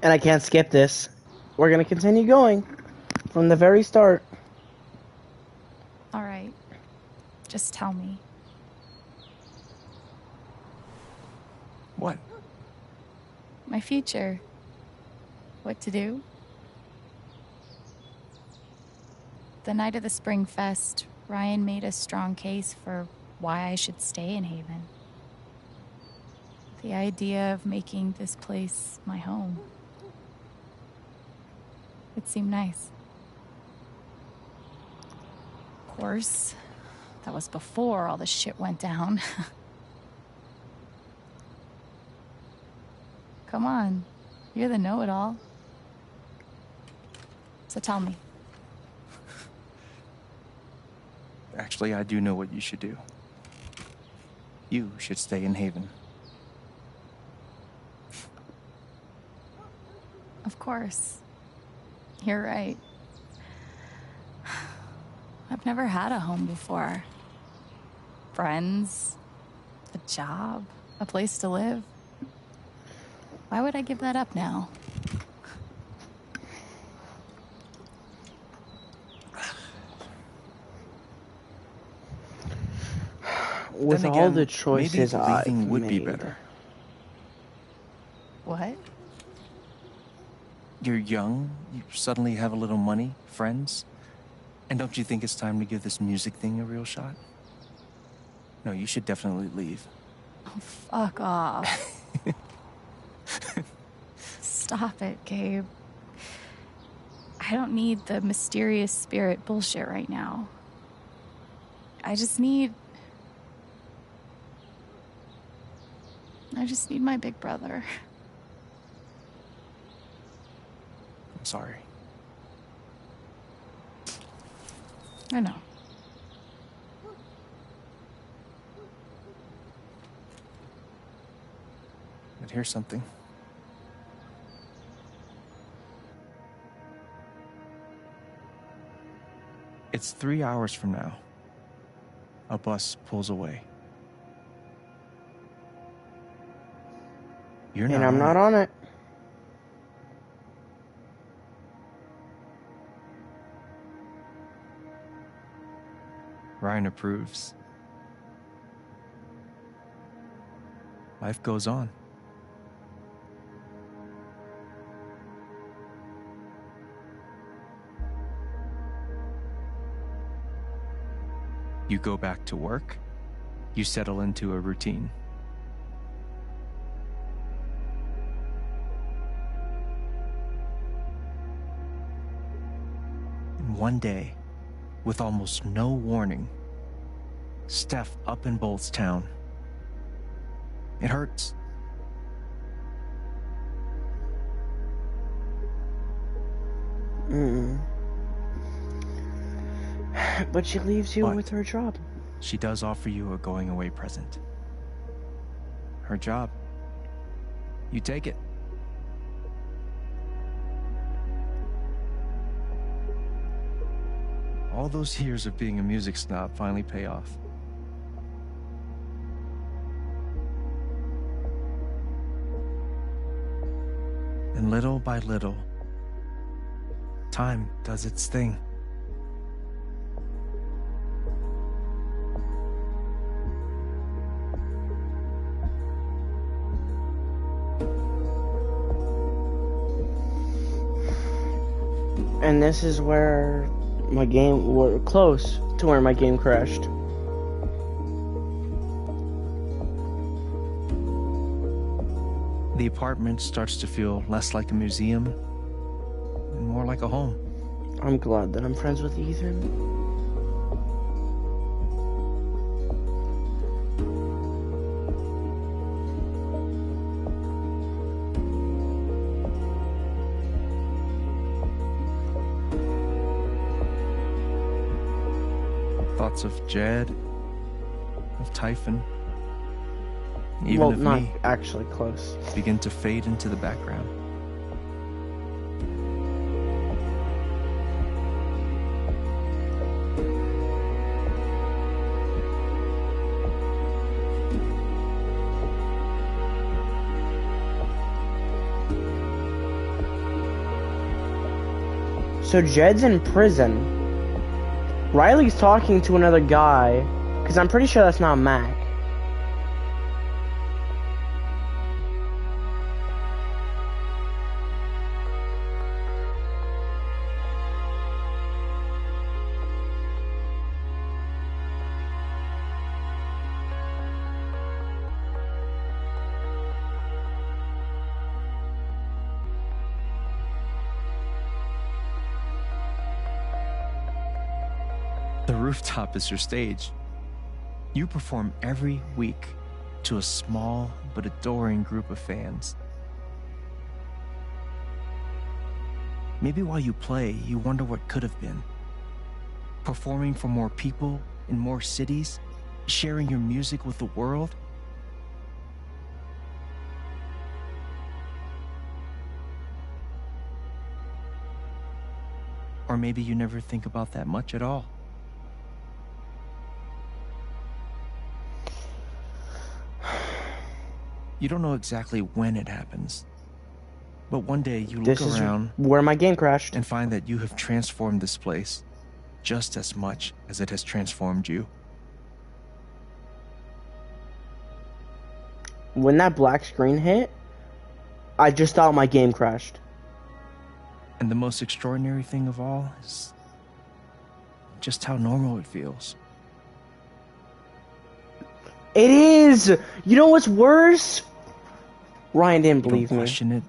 And I can't skip this. We're gonna continue going from the very start. All right. Just tell me. What? My future. What to do? The night of the Spring Fest, Ryan made a strong case for why I should stay in Haven. The idea of making this place my home. It seemed nice. Of course, that was before all the shit went down. Come on, you're the know-it-all. So tell me. Actually, I do know what you should do. You should stay in Haven. Of course. You're right. I've never had a home before. Friends, a job, a place to live. Why would I give that up now? With Then all again, the choices maybe I've leaving would be made. better. What? You're young, you suddenly have a little money, friends. And don't you think it's time to give this music thing a real shot? No, you should definitely leave. Oh, fuck off. Stop it, Gabe. I don't need the mysterious spirit bullshit right now. I just need my big brother. I'm sorry. I know. But here's something. It's 3 hours from now. A bus pulls away. You're And I'm not on it. Ryan approves. Life goes on. You go back to work. You settle into a routine. And one day, with almost no warning, Steph up in Bolt's town. It hurts. But she leaves you But with her job. she does offer you a going away present. Her job. You take it. All those years of being a music snob finally pay off. And little by little, time does its thing. And this is where we're close to where my game crashed. The apartment starts to feel less like a museum and more like a home. I'm glad that I'm friends with Ethan. Thoughts of Jed, of Typhon, even Well, of not me actually close. begin to fade into the background. So Jed's in prison. Riley's talking to another guy, because I'm pretty sure that's not Mac. The rooftop is your stage. You perform every week to a small but adoring group of fans. Maybe while you play, you wonder what could have been. Performing for more people in more cities, sharing your music with the world. Or maybe you never think about that much at all. You don't know exactly when it happens, but one day you look around where my game crashed and find that you have transformed this place just as much as it has transformed you. When that black screen hit, I just thought my game crashed. And the most extraordinary thing of all is just how normal it feels. It is! You know what's worse? Ryan didn't believe You don't me. question it.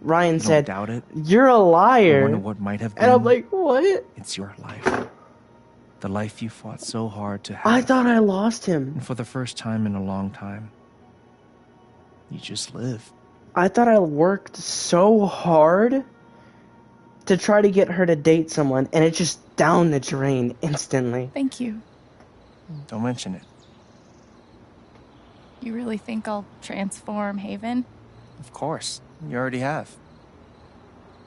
Ryan You said, don't doubt it. "You're a You liar." wonder what might have been. And I'm like, what? It's your life. The life you fought so hard to have. I thought I lost him. And for the first time in a long time, you just live. I thought I worked so hard to try to get her to date someone, and it just down the drain instantly. Thank you. Don't mention it. You really think I'll transform Haven? Of course. You already have.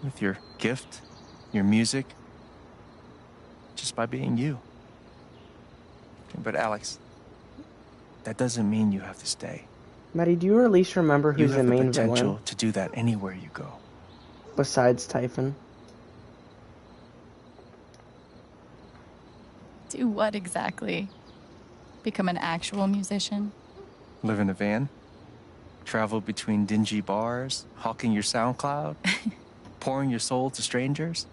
With your gift, your music, just by being you. But Alex, that doesn't mean you have to stay. Maddie, do you at least remember You who's the have the main potential villain to do that anywhere you go. besides Typhon? Do what exactly? Become an actual musician? Live in a van, travel between dingy bars, hawking your SoundCloud, pouring your soul to strangers.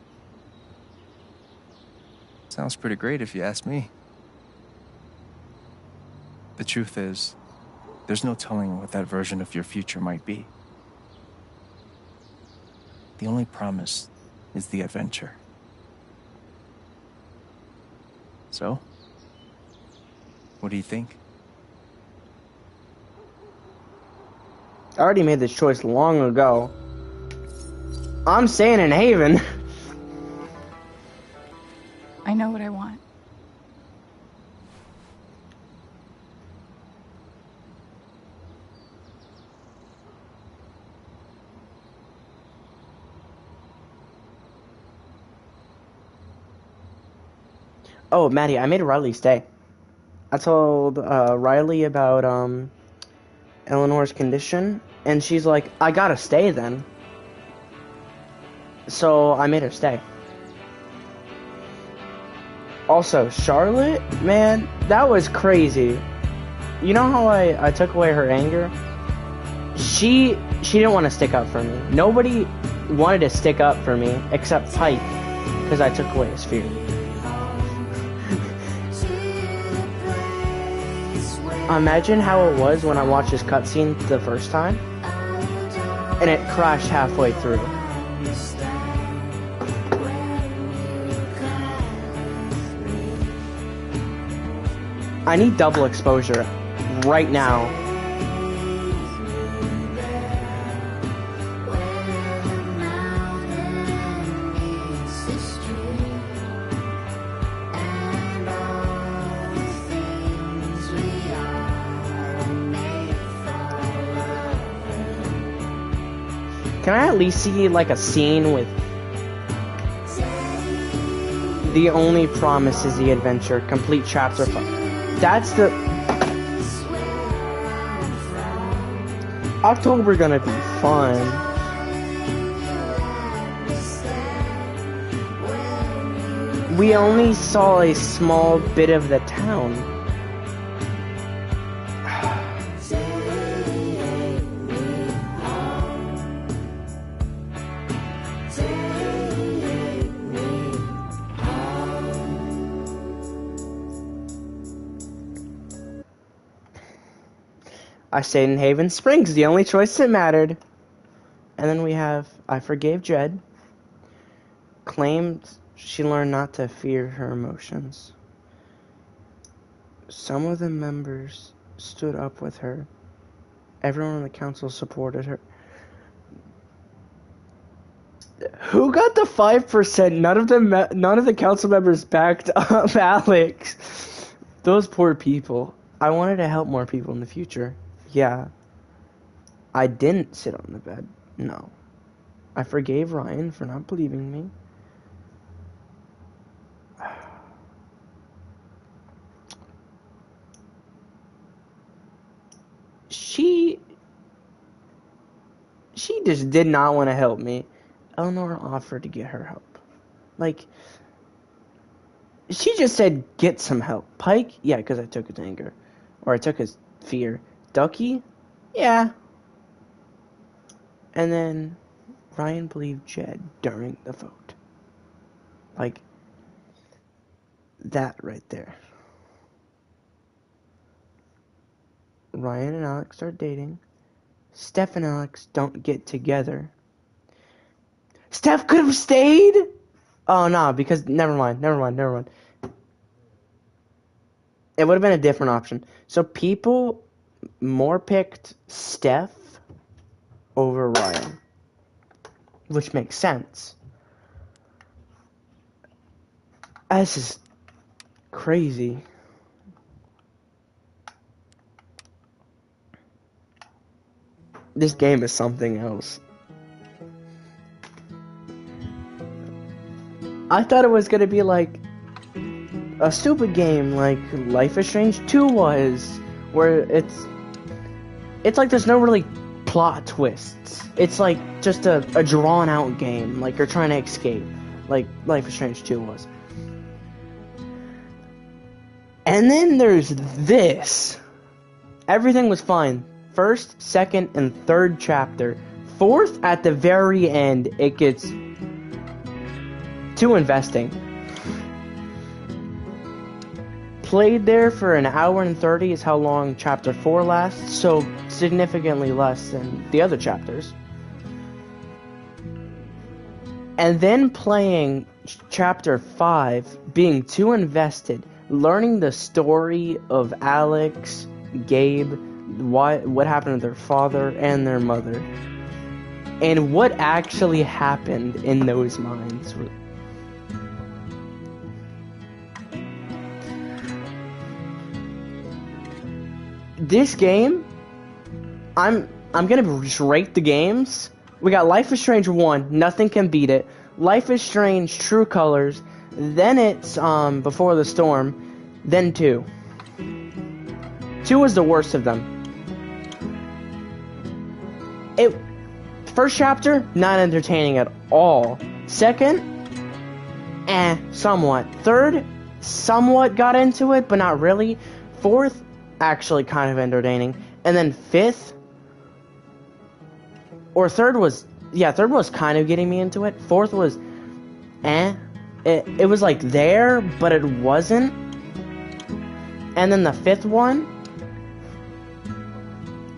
Sounds pretty great if you ask me. The truth is, there's no telling what that version of your future might be. The only promise is the adventure. So, what do you think? I already made this choice long ago. I'm staying in Haven. I know what I want. Oh, Maddie, I made Riley stay. I told Riley about Eleanor's condition, and she's like, I gotta stay then. So I made her stay. Also, Charlotte, man, that was crazy. You know how I took away her anger? She didn't want to stick up for me. Nobody wanted to stick up for me except Pike, because I took away his fear. Imagine how it was when I watched this cutscene the first time, and it crashed halfway through. I need double exposure right now. Can I at least see like a scene with the only promise is the adventure, complete chapter 5? That's the October gonna be fun. we only saw a small bit of the town. I stayed in Haven Springs, the only choice that mattered. And then we have, I forgave Jed. Claimed she learned not to fear her emotions. Some of the members stood up with her. Everyone on the council supported her. Who got the 5%? None of the council members backed up Alex. Those poor people. I wanted to help more people in the future. Yeah. I didn't sit on the bed. No. I forgave Ryan for not believing me. She just did not want to help me. Eleanor offered to get her help. Like, she just said, get some help. Pike? Yeah, because I took his anger. Or I took his fear. Ducky? Yeah. And then Ryan believed Jed during the vote. Like, that right there. Ryan and Alex start dating. Steph and Alex don't get together. Steph could have stayed? Oh, no, because never mind. It would have been a different option. So people more picked Steph over Ryan, which makes sense. This is crazy. This game is something else. I thought it was gonna be like a stupid game like Life is Strange 2 was, where it's like there's no really plot twists. It's like just a drawn out game, like you're trying to escape, like Life is Strange 2 was. And then there's this. Everything was fine. First, second, and third chapter. Fourth, at the very end, it gets too investing. Played there for an hour and 30 is how long chapter 4 lasts, so significantly less than the other chapters. And then playing chapter 5, being too invested, learning the story of Alex, Gabe, what happened to their father and their mother, and what actually happened in those minds. This game, I'm gonna just rate the games. We got Life is Strange 1, nothing can beat it. Life is Strange True Colors, then it's Before the Storm, then 2. 2 was the worst of them. First chapter, not entertaining at all. Second, somewhat. Third, somewhat got into it, but not really. Fourth, actually kind of entertaining. And then fifth, or third was kind of getting me into it. Fourth was, It was like there, but it wasn't. And then the fifth one,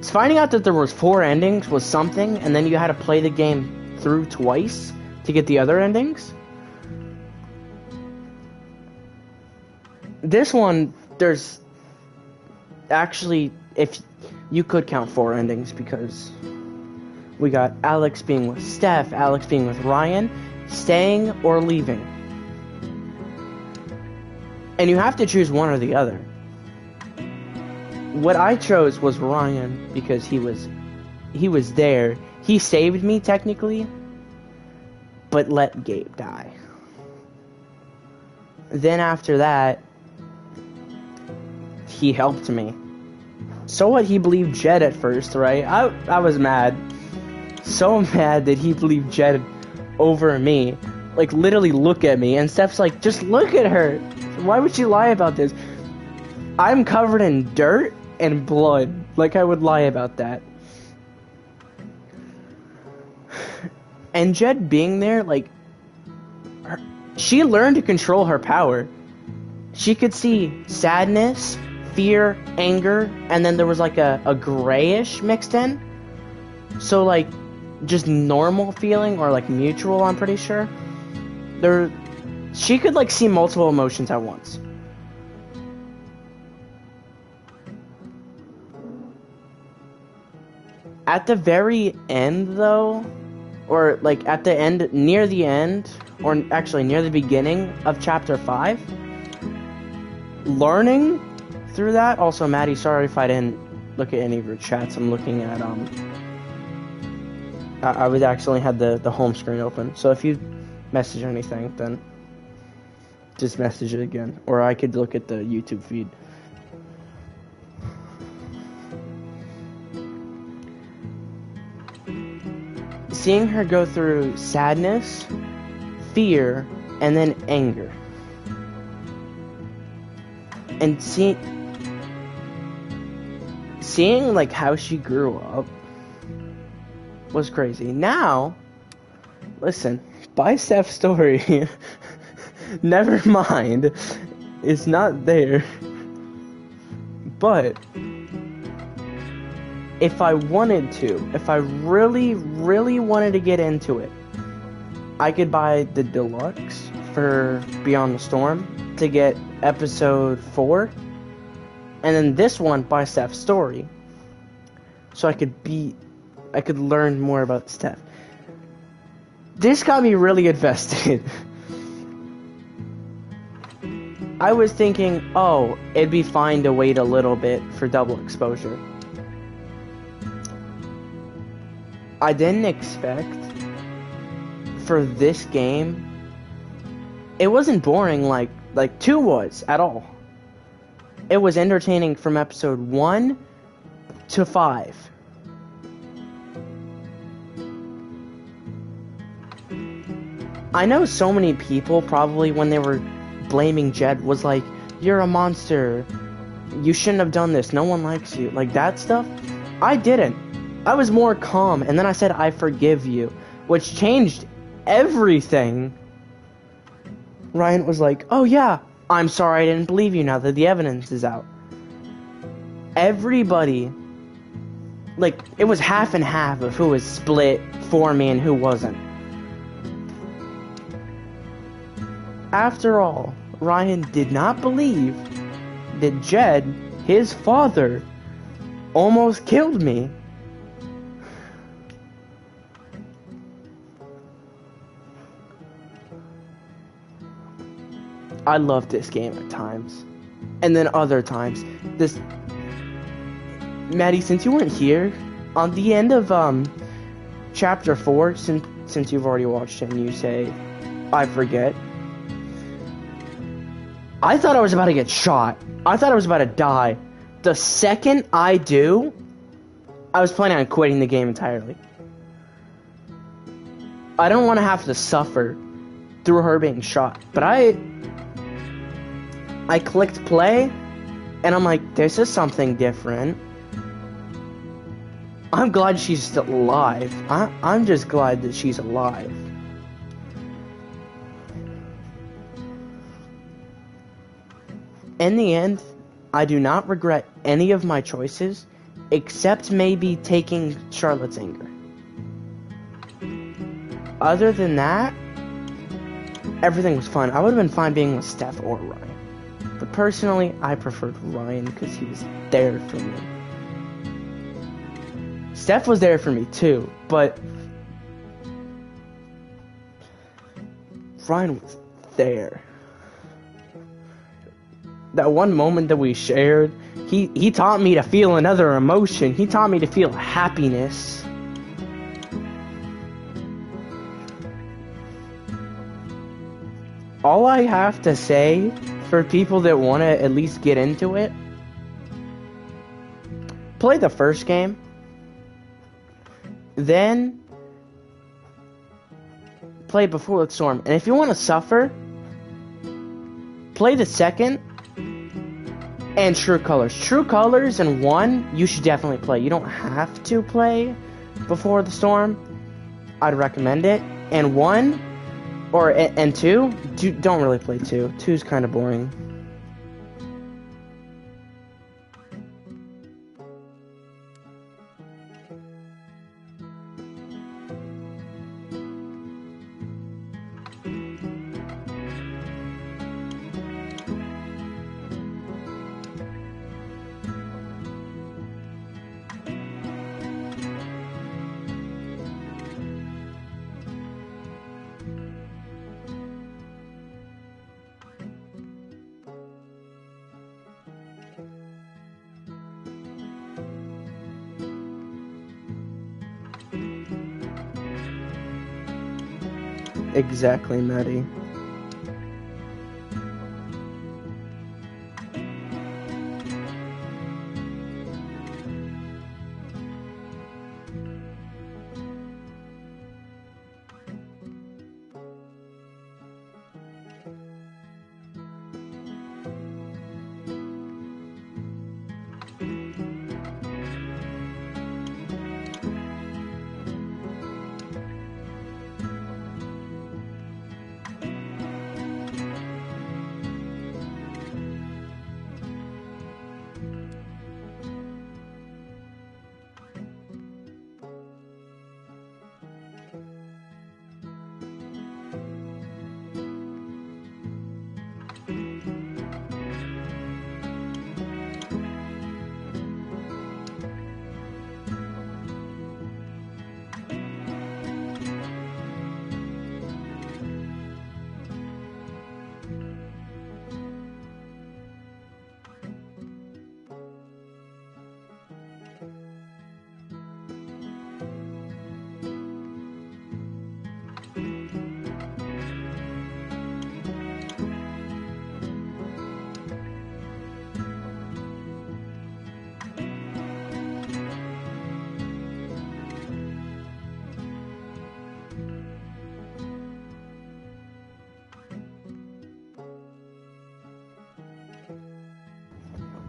finding out that there was 4 endings was something, and then you had to play the game through twice to get the other endings. This one, there's actually, if you could count 4 endings, because we got Alex being with Steph, Alex being with Ryan, staying or leaving. And you have to choose one or the other. What I chose was Ryan because he was there. He saved me technically, but let Gabe die. Then after that, he helped me. So what? He believed Jed at first, right? I was mad. So mad that he believed Jed over me. like literally look at me, and Steph's like, just look at her. Why would she lie about this? I'm covered in dirt and blood. Like I would lie about that. And Jed being there, like, she learned to control her power. She could see sadness, fear, anger, and then there was like a grayish mixed in. So like just normal feeling or like mutual, I'm pretty sure. She could like see multiple emotions at once. At the very end though, or like at the end, near the end, or actually near the beginning of chapter 5, learning through that. Also, Maddie, sorry if I didn't look at any of your chats. I'm looking at I would actually had the home screen open. So if you message anything, then just message it again, or I could look at the YouTube feed. Seeing her go through sadness, fear, and then anger. And seeing like how she grew up was crazy. Now, listen, by Steph's story, never mind, it's not there. But if I wanted to, if I really, really wanted to get into it, I could buy the deluxe for Beyond the Storm to get episode 4, and then this one by Steph's story, so I could learn more about Steph. This got me really invested. I was thinking, oh, it'd be fine to wait a little bit for double exposure. I didn't expect for this game, it wasn't boring like 2 was at all. It was entertaining from episode 1 to 5. I know so many people probably when they were blaming Jed was like, you're a monster, you shouldn't have done this, no one likes you, like that stuff. I didn't. I was more calm, and then I said, I forgive you, which changed everything. Ryan was like, oh yeah, I'm sorry I didn't believe you now that the evidence is out. Everybody, like, it was half and half of who was split for me and who wasn't. After all, Ryan did not believe that Jed, his father, almost killed me. I love this game at times. And then other times. Maddie, since you weren't here, on the end of chapter 4, since you've already watched it and you say, I forget. I thought I was about to get shot. I thought I was about to die. The second I do, I was planning on quitting the game entirely. I don't want to have to suffer through her being shot. But I clicked play, and I'm like, this is something different. I'm glad she's still alive. I'm just glad that she's alive. In the end, I do not regret any of my choices, except maybe taking Charlotte's anger. Other than that, everything was fun. I would have been fine being with Steph or Ryan. But personally, I preferred Ryan because he was there for me. Steph was there for me too, but Ryan was there. That one moment that we shared, he taught me to feel another emotion. He taught me to feel happiness. All I have to say for people that want to at least get into it, play the first game, then play Before the Storm. And if you want to suffer, play the second and True Colors. True Colors and 1, you should definitely play. You don't have to play Before the Storm. I'd recommend it. And 1 and 2, don't really play 2. 2's kind of boring. Exactly, Maddie.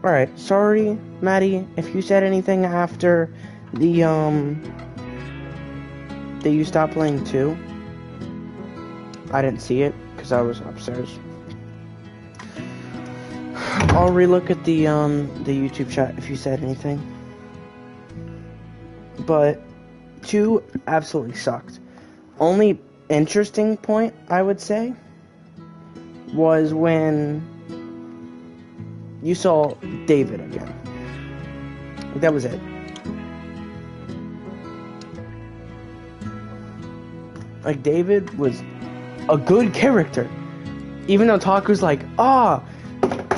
Alright, sorry, Maddie, if you said anything after the, that you stopped playing 2. I didn't see it, because I was upstairs. I'll relook at the YouTube chat if you said anything. But 2 absolutely sucked. Only interesting point, I would say, was when you saw David again. That was it. Like, David was a good character. Even though Taku's like,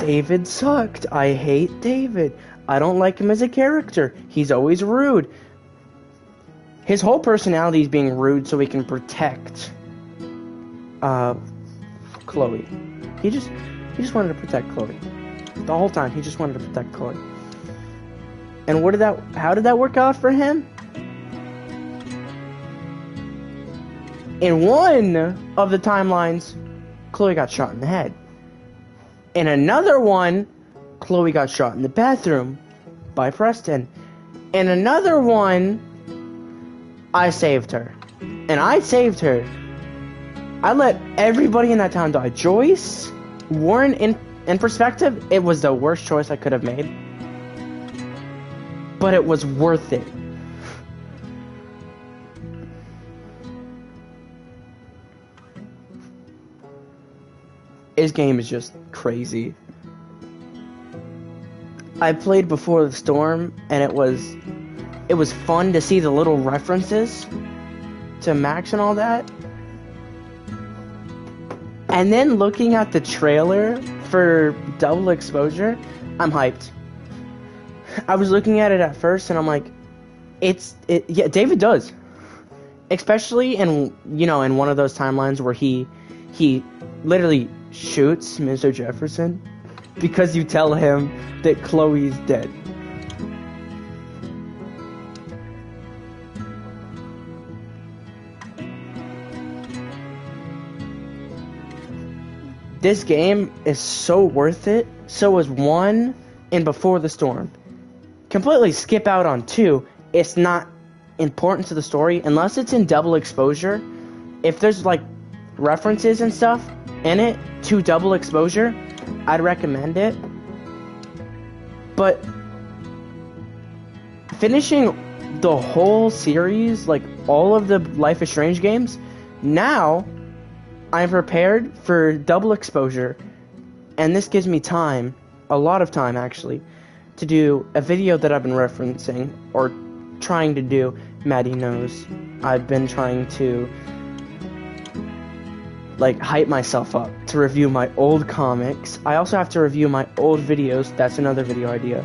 David sucked. I hate David. I don't like him as a character. He's always rude. His whole personality is being rude so he can protect Chloe. He just wanted to protect Chloe. The whole time, he just wanted to protect Chloe. And how did that work out for him? In one of the timelines, Chloe got shot in the head. In another one, Chloe got shot in the bathroom by Preston. In another one, I saved her. And I saved her. I let everybody in that town die. Joyce, Warren, in perspective, it was the worst choice I could have made. But it was worth it. His game is just crazy. I played Before the Storm, and it was fun to see the little references to Max and all that. And then looking at the trailer for Double Exposure, I'm hyped. I was looking at it at first, and I'm like, yeah, David does. Especially in one of those timelines where he literally shoots Mr. Jefferson because you tell him that Chloe's dead. this game is so worth it. So is 1 and Before the Storm. Completely skip out on 2. It's not important to the story unless it's in double exposure. If there's like references and stuff in it to double exposure, I'd recommend it. But finishing the whole series, like all of the Life is Strange games, now I'm prepared for double exposure, and this gives me time, a lot of time actually, to do a video that I've been referencing, or trying to do. Maddie knows I've been trying to like hype myself up to review my old comics. I also have to review my old videos. That's another video idea.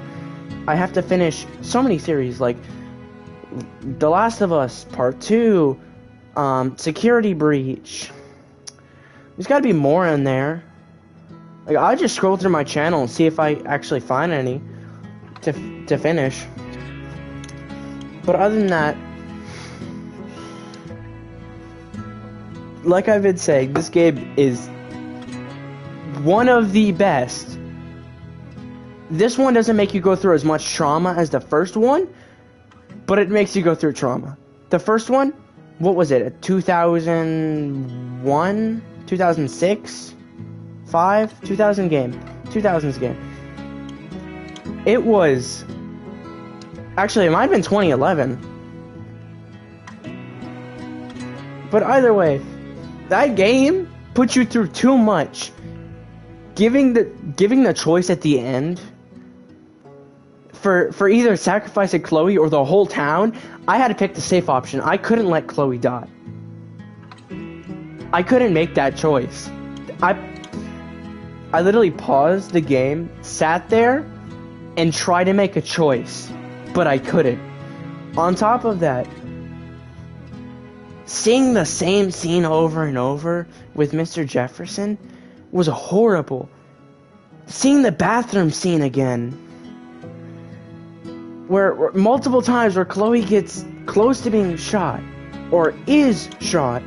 I have to finish so many series like The Last of Us Part 2, Security Breach. There's got to be more in there. Like, I'll just scroll through my channel and see if I actually find any to finish. But other than that, like I've been saying, this game is one of the best. This one doesn't make you go through as much trauma as the first one, but it makes you go through trauma. The first one, what was it? A 2001, 2006, 5, 2000 game, 2000s game. It was, actually it might have been 2011. But either way, that game puts you through too much. Giving the choice at the end for either sacrificing Chloe or the whole town, I had to pick the safe option. I couldn't let Chloe die. I couldn't make that choice. I literally paused the game, sat there, and tried to make a choice, but I couldn't. On top of that, seeing the same scene over and over with Mr. Jefferson was horrible. Seeing the bathroom scene again, where multiple times where Chloe gets close to being shot, or is shot,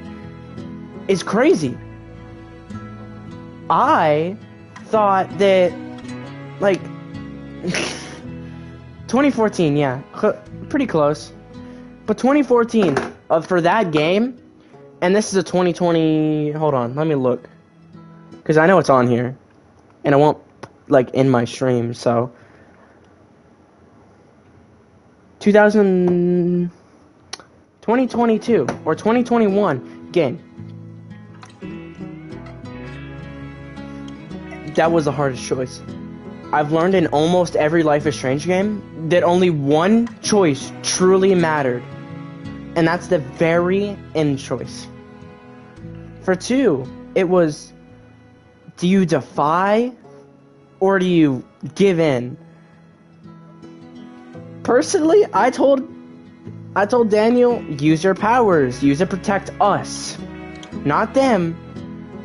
is crazy. I thought that, like, 2014, yeah, pretty close. But 2014, for that game, and this is a 2020, hold on, let me look. Because I know it's on here, and I won't, like, in my stream, so. 2022, or 2021 game. That was the hardest choice. I've learned in almost every Life is Strange game that only one choice truly mattered. And that's the very end choice. For 2, it was, do you defy or do you give in? Personally, I told Daniel, use your powers, use it to protect us, not them,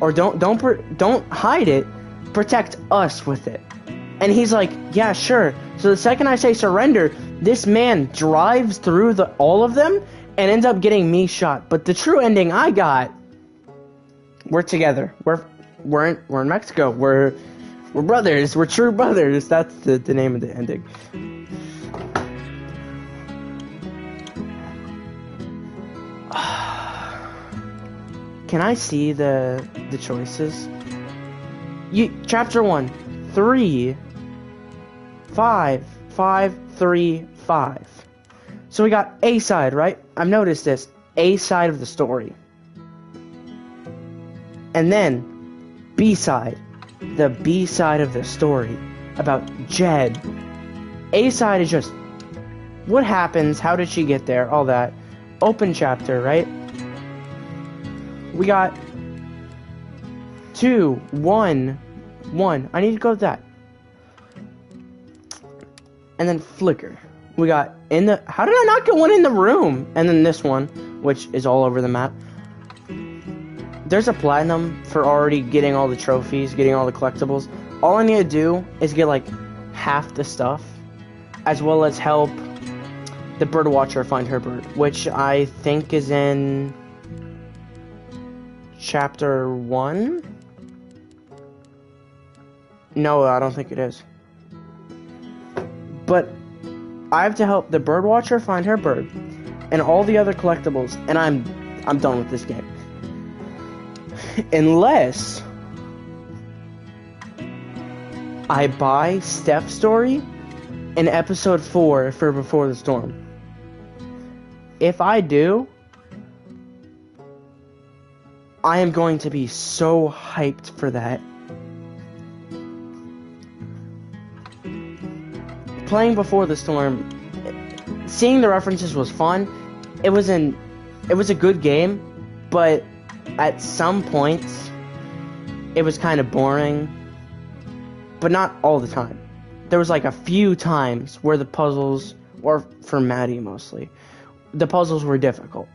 or don't hide it, protect us with it. And he's like, yeah, sure. So the second I say surrender, this man drives through all of them and ends up getting me shot. But the true ending I got, we're together. We're in Mexico. We're brothers. We're true brothers. That's the name of the ending. Can I see the choices? Chapter 1, 3, 5, 5, 3, 5. So we got A side, right? I've noticed this. A side of the story. And then B side. The B side of the story. About Jed. A side is just what happens, how did she get there, all that. Open chapter, right? We got 2, 1, 1. I need to go with that. And then Flicker. We got in the... How did I not get one in the room? And then this one, which is all over the map. There's a platinum for already getting all the trophies, getting all the collectibles. All I need to do is get like half the stuff, as well as help the bird watcher find her bird, which I think is in chapter 1. No, I don't think it is. But I have to help the birdwatcher find her bird and all the other collectibles, and I'm done with this game. Unless I buy Steph's story in episode 4 for Before the Storm. If I do, I am going to be so hyped for that. Playing Before the Storm, seeing the references was fun. It was a good game, but at some points it was kind of boring. But not all the time. There was like a few times where the puzzles, or for Maddie mostly, the puzzles were difficult.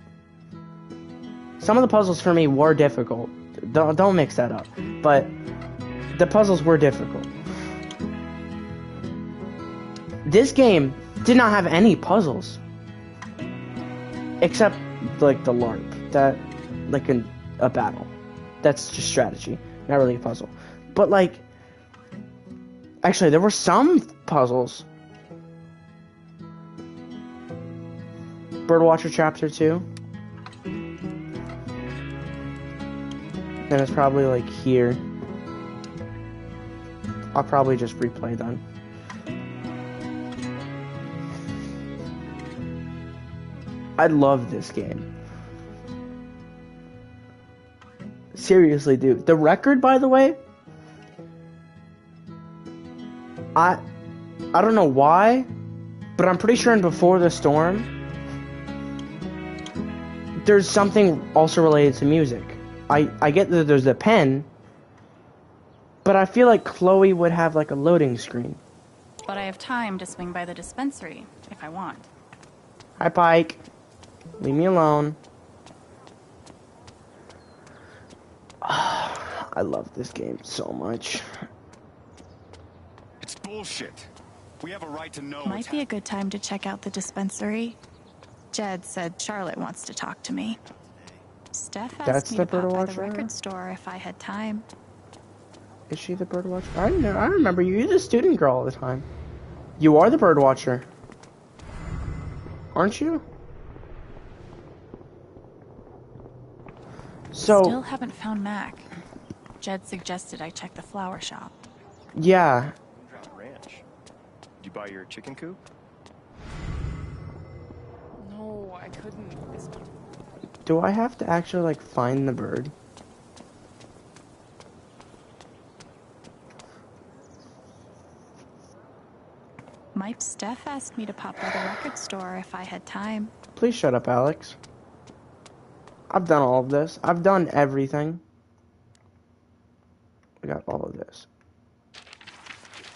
Some of the puzzles for me were difficult. Don't mix that up. But the puzzles were difficult. This game did not have any puzzles. Except like the LARP. That, like a battle. That's just strategy. Not really a puzzle. But like, actually, there were some puzzles. Birdwatcher Chapter 2. Then it's probably like here. I'll probably just replay them. I love this game. Seriously, dude. The record, by the way, I don't know why, but I'm pretty sure in Before the Storm, there's something also related to music. I get that there's a pen, but I feel like Chloe would have like a loading screen. But I have time to swing by the dispensary if I want. Hi, Pike. Leave me alone. I love this game so much. It's bullshit. We have a right to know. Might be a good time to check out the dispensary. Jed said Charlotte wants to talk to me. Steph asked me to pop by the record store if I had time. Is she the birdwatcher? I remember you. You're the student girl all the time. You are the birdwatcher. Aren't you? So Still haven't found Mac. Jed suggested I check the flower shop. yeah. Ranch. Did you buy your chicken coop? No, I couldn't. Do I have to actually like find the bird? Mike Steph asked me to pop by the record store if I had time. Please shut up, Alex. I've done all of this. I've done everything. I got all of this.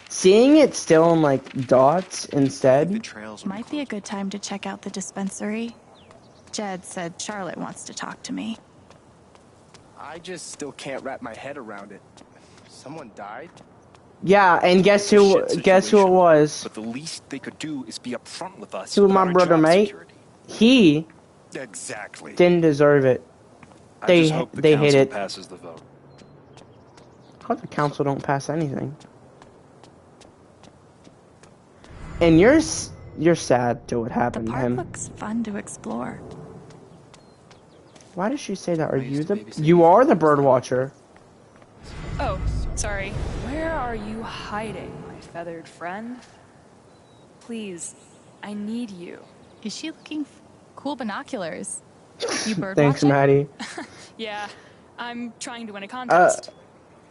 Seeing it still in like dots instead. Might be a good time to check out the dispensary. Jed said Charlotte wants to talk to me. I just still can't wrap my head around it. Someone died? Yeah, and guess who it was? But the least they could do is be upfront with us. To my brother, mate. He Exactly. didn't deserve it. I just hope the they hate council it. passes the vote. How the council don't pass anything? And you're sad to what The happened to park him. looks fun to explore. Why does she say that? Are you are the bird watcher? Oh, sorry. Where are you hiding, my feathered friend? Please, I need you. Is she looking cool binoculars? You bird Thanks, watching? Maddie. Yeah, I'm trying to win a contest.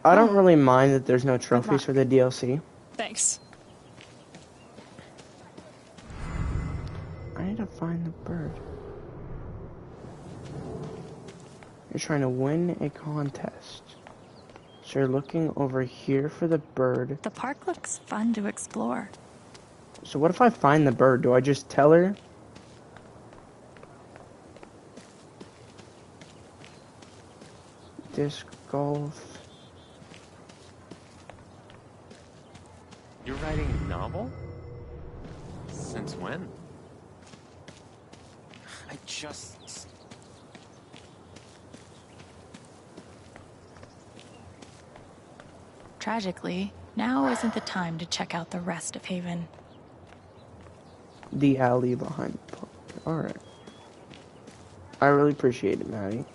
I don't really mind that there's no trophies luck. for the DLC. Thanks. I need to find the bird. You're trying to win a contest. So you're looking over here for the bird. The park looks fun to explore. So what if I find the bird? Do I just tell her? Disc golf. You're writing a novel? Since when? I just... Tragically, Now isn't the time to check out the rest of Haven. The alley behind the park. Alright. I really appreciate it, Maddie.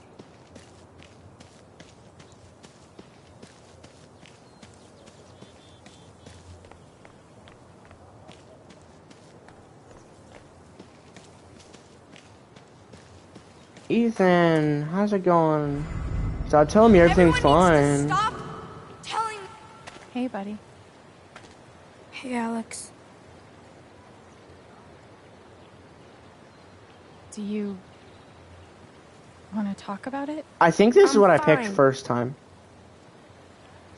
Ethan, how's it going? Stop telling me everything's fine. Stop telling. Hey, buddy. Hey, Alex. Do you want to talk about it? I think this is what I picked fine. first time.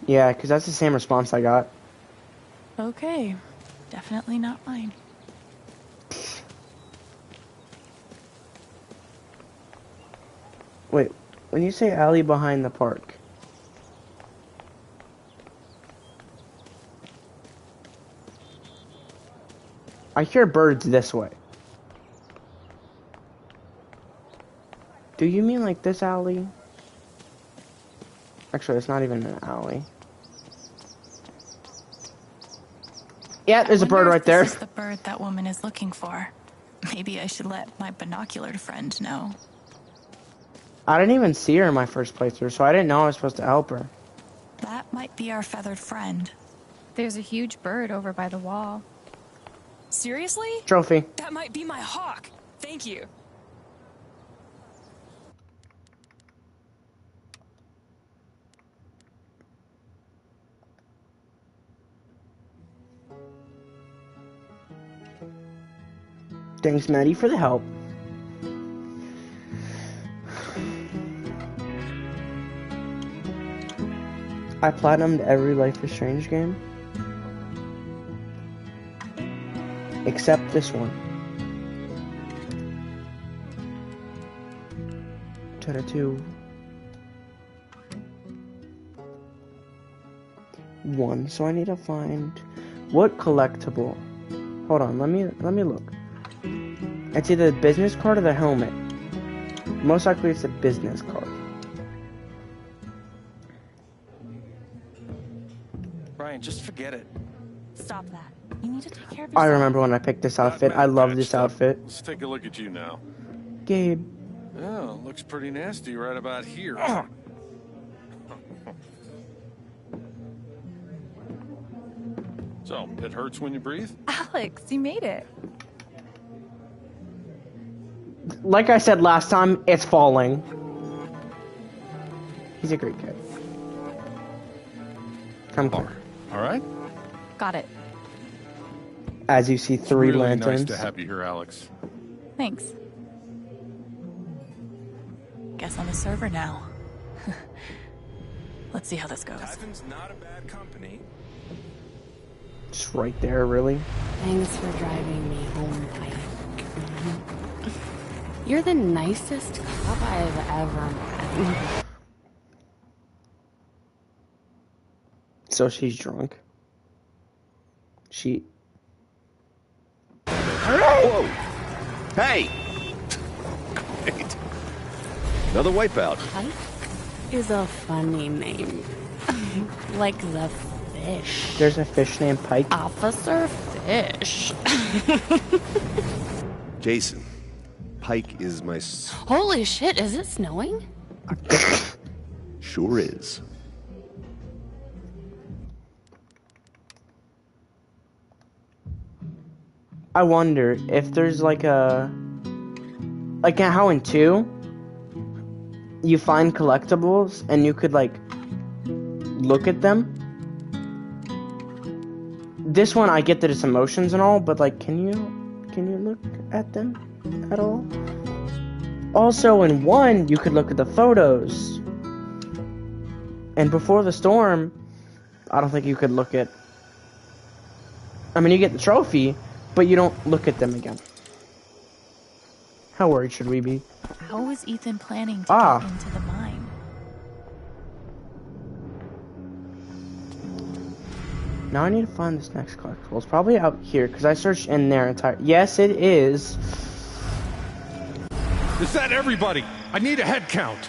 Yeah, because that's the same response I got. Okay. Definitely not mine. Wait, when you say alley behind the park, I hear birds this way. Do you mean like this alley? Actually, it's not even an alley. Yeah, there's a bird right there. This is the bird that woman is looking for. Maybe I should let my binocular friend know. I didn't even see her in my first playthrough, so I didn't know I was supposed to help her. That might be our feathered friend. There's a huge bird over by the wall. Seriously? Trophy. That might be my hawk. Thank you. Thanks, Maddie, for the help. I platinumed every Life is Strange game. Except this one. Ta-da-2. 1. So I need to find what collectible. Hold on, let me look. It's either the business card or the helmet. Most likely it's a business card. Brian, just forget it. Stop that. You need to take care of I yourself. remember when I picked this outfit. I love this outfit. Let's take a look at you now. Gabe. Oh, looks pretty nasty right about here. So, it hurts when you breathe? Alex, you made it. Like I said last time, it's falling. He's a great kid. Come clear. All right. Got it. As you see, 3 really lanterns. Nice to have you here, Alex. Thanks. Guess I'm a server now. Let's see how this goes. Typhon's not a bad company. Just right there, really. Thanks for driving me home, Pike. You're the nicest cop I've ever met. So she's drunk. She... Whoa! Hey! Great. Another wipeout. Pike is a funny name. Like the fish. There's a fish named Pike. Officer Fish. Jason, Pike is my... Holy shit, is it snowing? Sure is. I wonder if there's like a... Like how in 2, you find collectibles and you could like look at them. This one I get that it's emotions and all, but like can you look at them at all? Also in 1 you could look at the photos. And Before the Storm, I don't think you could look at... I mean, you get the trophy, but you don't look at them again. How worried should we be? How was Ethan planning to get into the mine? Now I need to find this next collectible. It's probably out here, because I searched in their entire... Yes, it is. Is that everybody? I need a head count.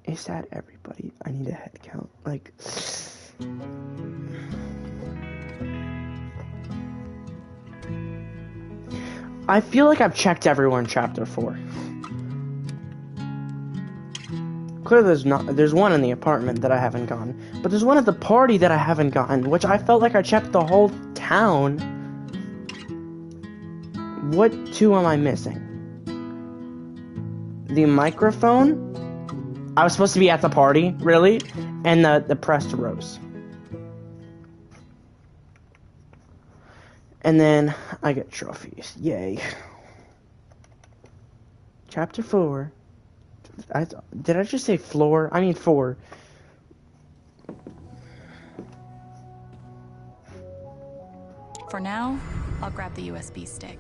Is that everybody? I need a head count. Like, I feel like I've checked everyone in chapter 4. Clearly there's one in the apartment that I haven't gone, but there's one at the party that I haven't gotten, which I felt like I checked the whole town. What 2 am I missing? The microphone? I was supposed to be at the party, really? And the pressed rose. And then I get trophies. Yay. Chapter 4. Did I just say floor? I mean 4. For now, I'll grab the USB stick.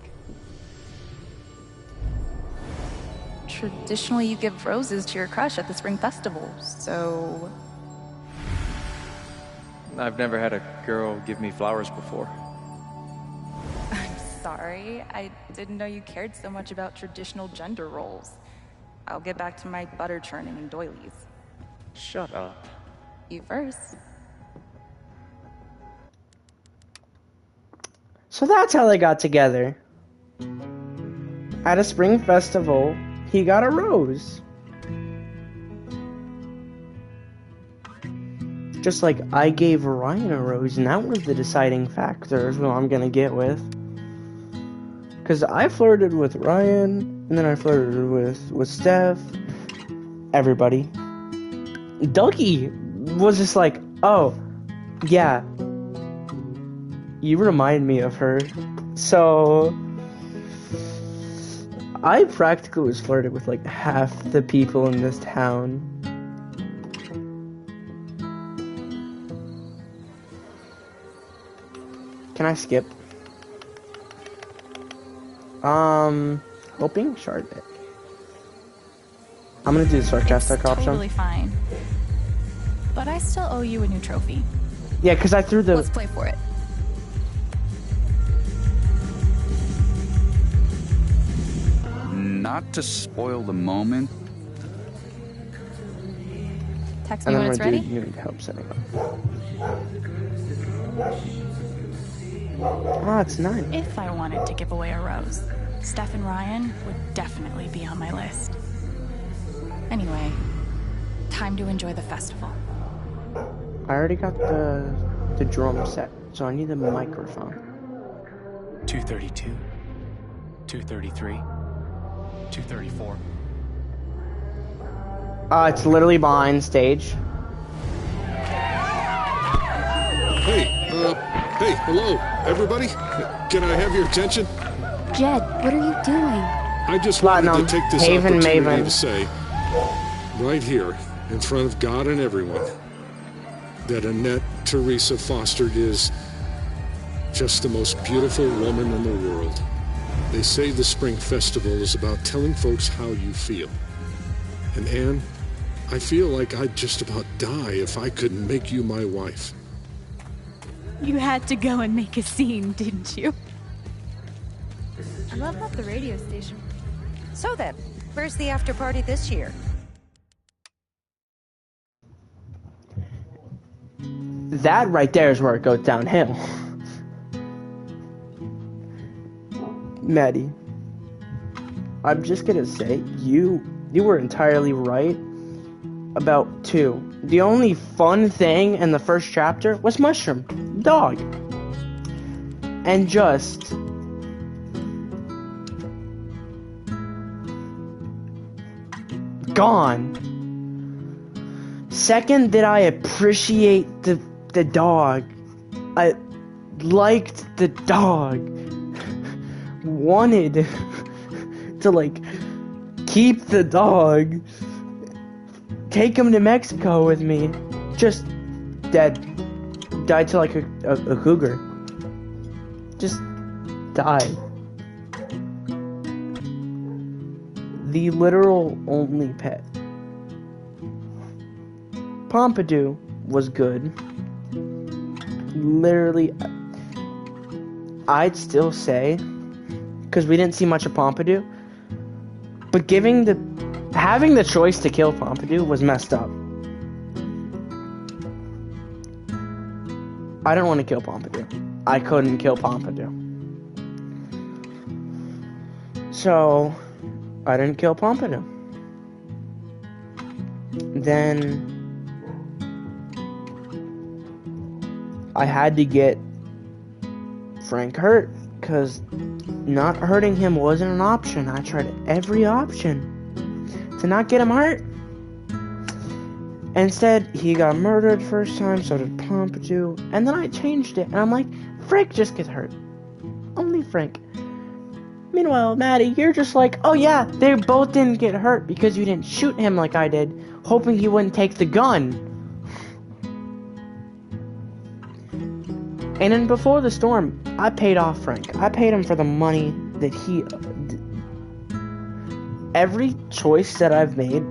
Traditionally, you give roses to your crush at the spring festival, so... I've never had a girl give me flowers before. I'm sorry. I didn't know you cared so much about traditional gender roles. I'll get back to my butter churning and doilies. Shut up. You first. So that's how they got together. At a spring festival, he got a rose. Just like I gave Ryan a rose, and that was the deciding factor of who I'm gonna get with. Because I flirted with Ryan, and then I flirted with Steph. Everybody. Dougie was just like, oh, yeah. You remind me of her. So I practically was flirted with like half the people in this town. Can I skip? Hoping Charlotte. I'm gonna do the sarcastic option. Totally fine. But I still owe you a new trophy. Yeah, because I threw the... Let's play for it. Not to spoil the moment. Text me when it's ready. You need help setting up. Oh, it's 9. If I wanted to give away a rose, Steph and Ryan would definitely be on my list. Anyway, time to enjoy the festival. I already got the drum set, so I need the microphone. 232, 233, 234. It's literally behind stage. Hey, hello, everybody. Can I have your attention? Jed, what are you doing? I just wanted to take this opportunity Maven. to say, right here, in front of God and everyone, that Annette Teresa Foster is just the most beautiful woman in the world. They say the Spring Festival is about telling folks how you feel. And Anne, I feel like I'd just about die if I couldn't make you my wife. You had to go and make a scene, didn't you? I love that the radio station. So then, where's the after party this year? That right there is where it goes downhill. Maddie, I'm just gonna say, you were entirely right about 2. The only fun thing in the first chapter was Mushroom, dog. And just... gone. Second, that I appreciate the dog. I liked the dog. Wanted to, like, keep the dog. Take him to Mexico with me. Just dead. Died to, like, a cougar. Just died. The literal only pet. Pompidou was good. Literally, I'd still say, because we didn't see much of Pompidou, but giving the having the choice to kill Pompidou was messed up. I didn't want to kill Pompidou. I couldn't kill Pompidou. So, I didn't kill Pompidou. Then, I had to get Frank hurt, because not hurting him wasn't an option. I tried every option to not get him hurt. Instead, he got murdered first time, so did Pompidou, and then I changed it, and I'm like, Frank just gets hurt. Only Frank. Meanwhile, Maddie, you're just like, oh yeah, they both didn't get hurt because you didn't shoot him like I did, hoping he wouldn't take the gun. And then before the storm, I paid off Frank. I paid him for the money that he... Every choice that I've made,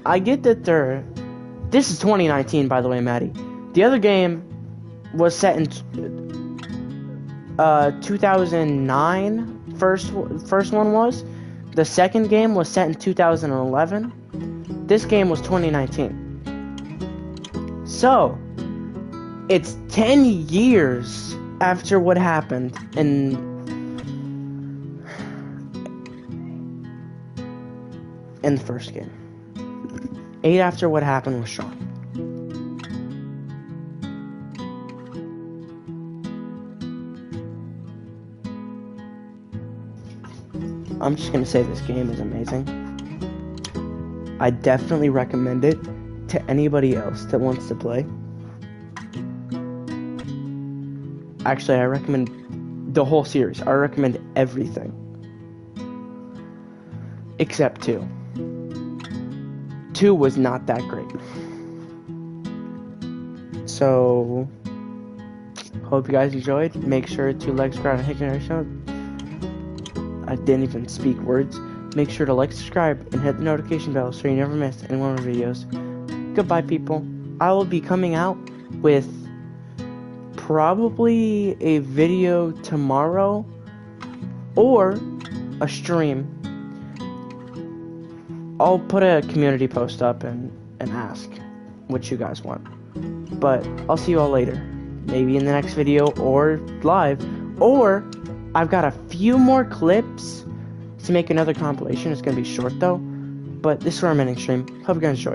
I get that they're... This is 2019, by the way, Maddie. The other game was set in 2009. First one was. The second game was set in 2011. This game was 2019. So, it's 10 years after what happened in the first game. 8 after what happened with Sean. I'm just gonna say this game is amazing. I definitely recommend it to anybody else that wants to play. Actually, I recommend the whole series. I recommend everything. Except 2. 2 was not that great. So, hope you guys enjoyed. Make sure to like, subscribe, and hit the notification. I didn't even speak words. Make sure to like, subscribe, and hit the notification bell so you never miss any one of our videos. Goodbye, people. I will be coming out with probably a video tomorrow or a stream. I'll put a community post up and ask what you guys want. But I'll see you all later. Maybe in the next video or live. Or I've got a few more clips to make another compilation. It's going to be short though. But this is where I'm ending stream. Hope you guys enjoyed.